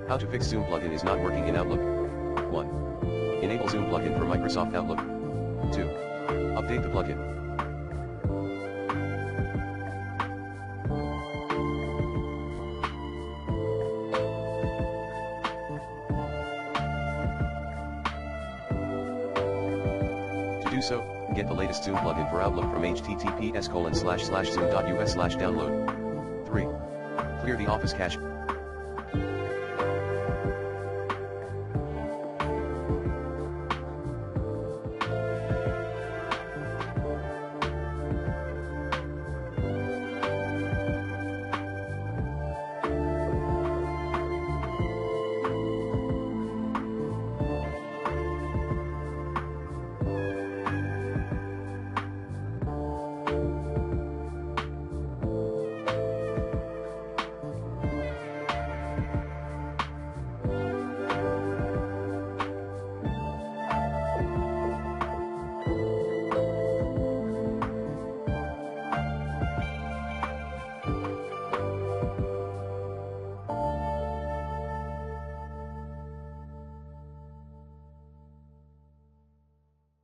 How to fix Zoom plugin is not working in Outlook. 1. Enable Zoom plugin for Microsoft Outlook. 2. Update the plugin. To do so, get the latest Zoom plugin for Outlook from https://zoom.us/download. 3. Clear the Office cache.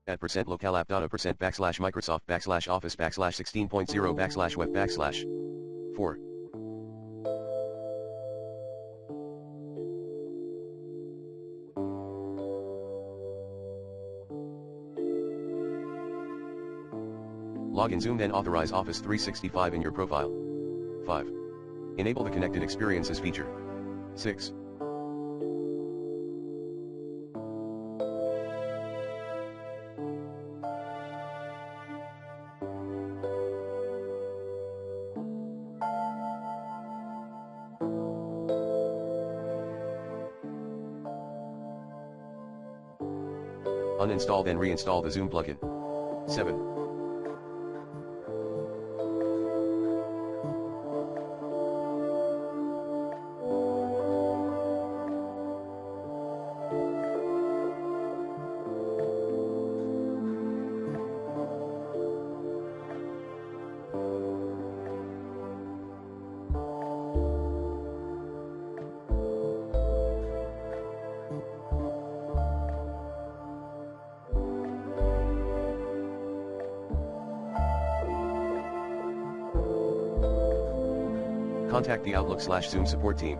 At %localapp.a%/Microsoft/Office/16.0/web/4. Log in Zoom, then authorize Office 365 in your profile. 5. Enable the Connected Experiences feature. 6. Uninstall then reinstall the Zoom plugin. 7. Contact the Outlook/Zoom support team.